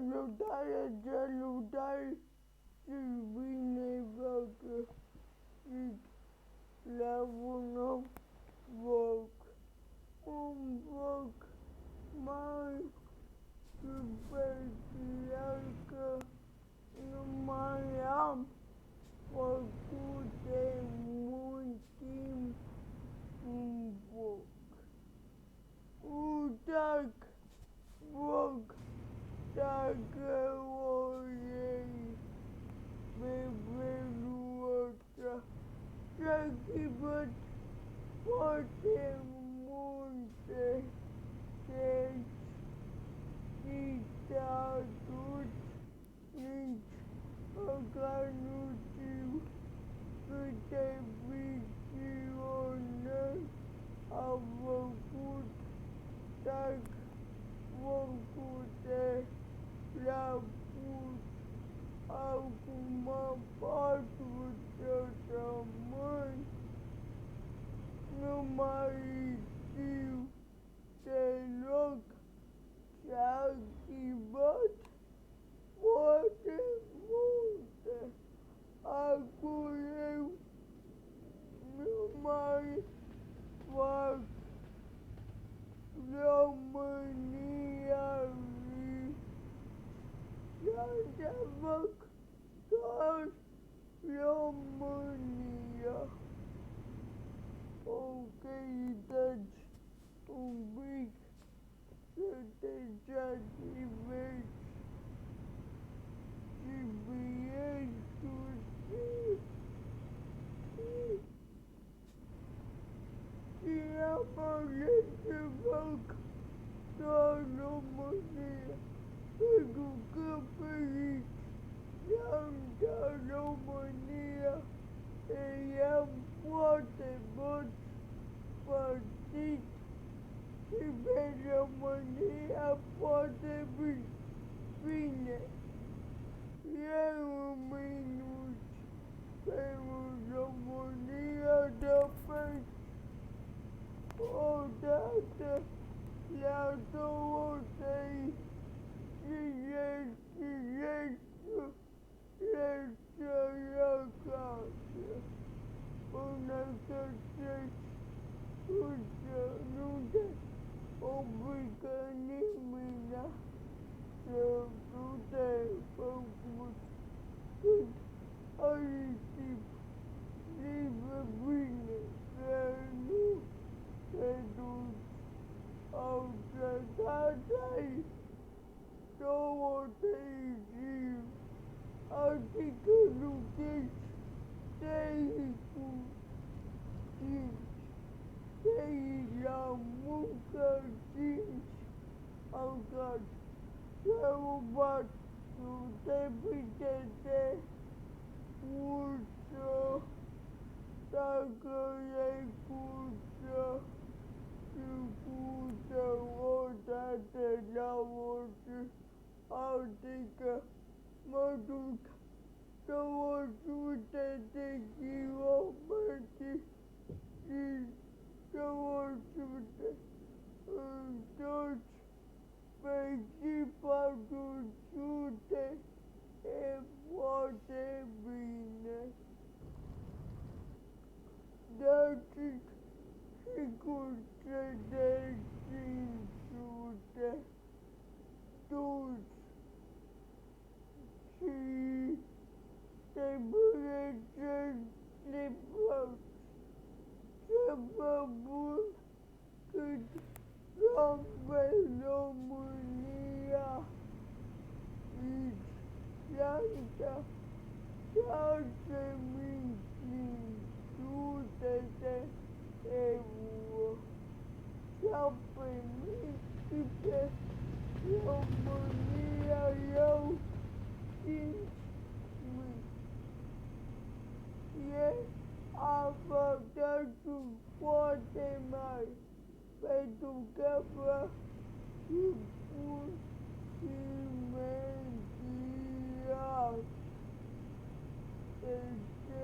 Salutare, salutare și bine v-am găsit la un nou vlog. Un vlog mai special că nu mai am făcut de mult timp un vlog. Uitați vlog dacă o iei pe felul ăsta. S-a schimbat foarte multe chestii și te-a dus nici măcar nu știu câte viziuni au făcut, dacă făcute la pus acum 4 săptămâni, nu mai știu deloc. S-a schimbat foarte multe. Acum eu nu mai fac România Review, să fac doar România. Ok, deci un pic să te dezactivezi GPS-ul și am ales să fac doar România, pentru că pe aici am dat România, i-am foarte mulți partiți și pe România foarte bine. E un minus pentru România, dar odată la 2-3 zile și restul le stai acasă până să nu te obligă nimeni să nu te făcut cât ai timp liber bine, să nu te duci. Au plecat ai 2-3 zile, adică lucrezi 3 cu 5, 3 la muncă, 5 acasă. Sărbat, nu te prinde de cursă, dacă e cursă și cursă odată la o zi, adică mă duc 200 de kilometri și 200 întorci pe zi 400, e foarte bine. Dar și curse de 500 dus și trebuie să le fac ceva bun cât am pe România. Islanda 6.500 de euro. 7.000 și pe România iau 5.000. E avantajul foarte mare, pentru că fac și pun și mențial. Este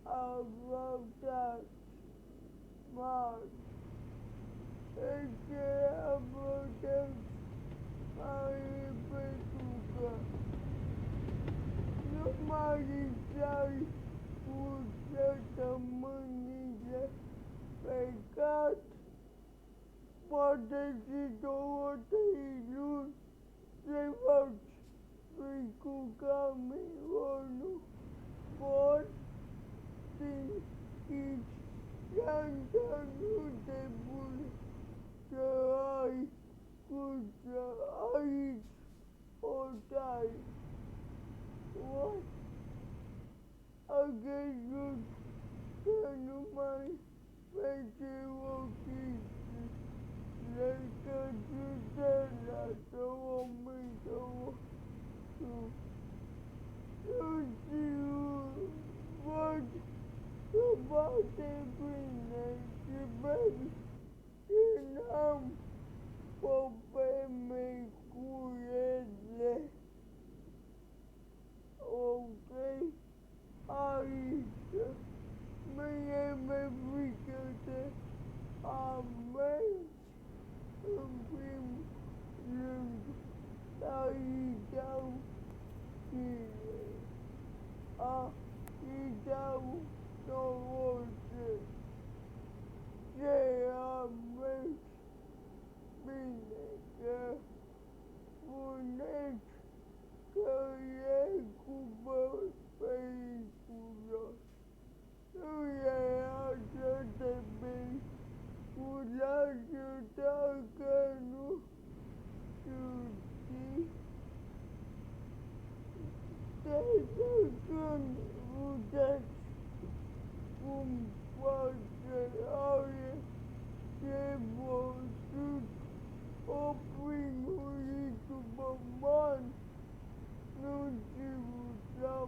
avantaj mare. Este avantaj mai cu săptămânile plecat, poate și 2-3 luni se faci cu camionul, pot și Santa nu trebuie să ai cuță aici o tai. What? A crezut că nu mai face ochii legătură la 2002. Nu știu, văd că bate bine și văd că n-am probleme cu ele. Ok? Aici mie mi-e frică de amenzi în primul rând. Aici au îi dau 90 ce amenzi. Bine că spuneți că e cu periculos. Nu e atât de periculos dacă nu știi. Desde când uitați cum poate are de văzut oprimuitul băman, nu știu s-a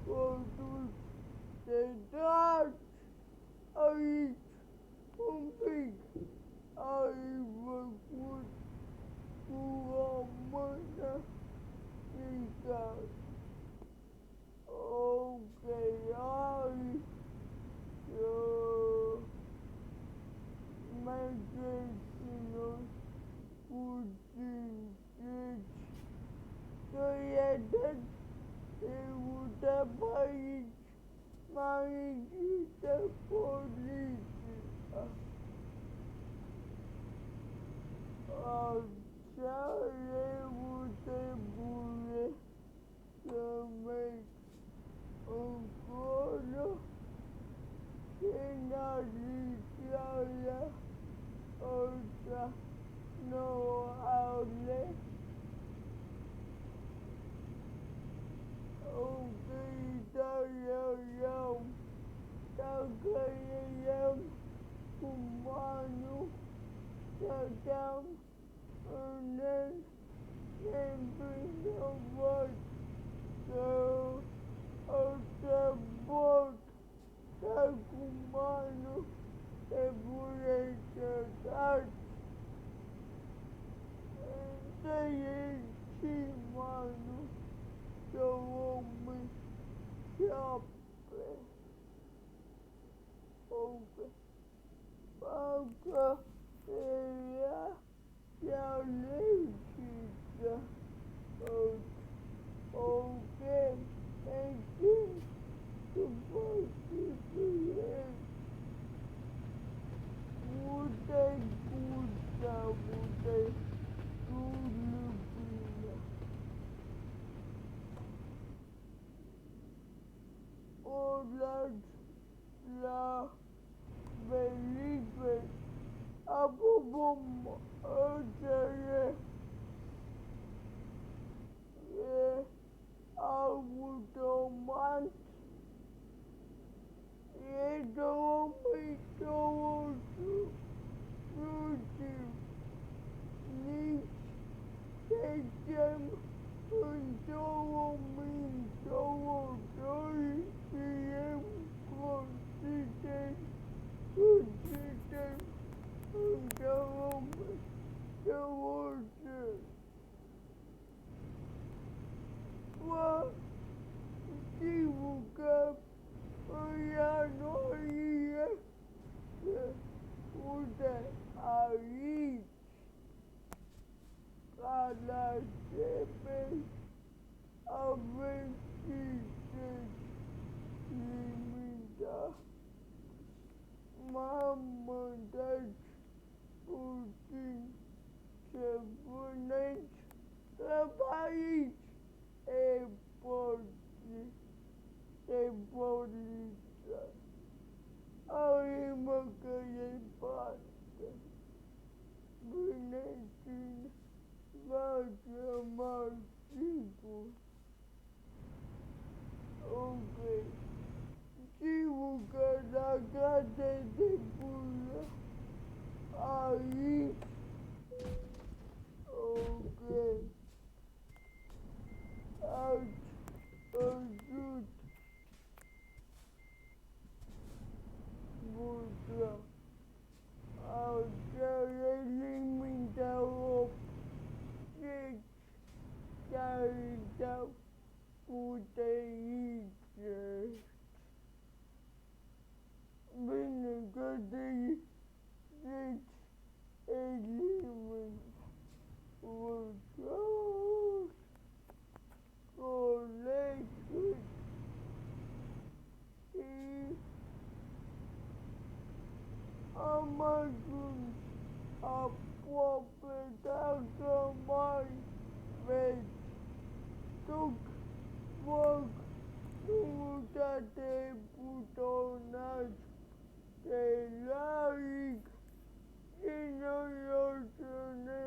produs de dați aici un pic, ai făcut cu o mână ridicat. Ok, aici mergeți-nos puțin deci că e de uitat pe aici, mai există poliția. Așa reuite bune să merg încolo și nazițarea ăsta nouă aule. Ok, dar eu dacă eram cu Manu, stăteam în el neînvinovat că o să pot dar cu Manu trebuie să dați. Să ieși Manu 2007. Ok. Parcă era cea legită. Ok. Închid după cifre. Mute-i cuța, mute-i cu lupină. O lași la Felipe. Apropo, ăsta e automat. E 2020. Nu știu nici trecem în 2022 și eu consider că suntem în 2020. Bă, știu că în ianuarie, uite, aici, ca la Cepeni, avem și Mamă, dați puțin să puneți aici. E poliția. Auzi-mă că e parte. Bine, facem sigur. Ok. Sigur că dacă te depune aici. Ok. Ați văzut buza. Așa limita 80 care dau puterițe. Bine că te zici elimin. Ușor, colegi și am ajuns aproape dacă mai vezi. Duc foc, nu te butonat de like și noi o să ne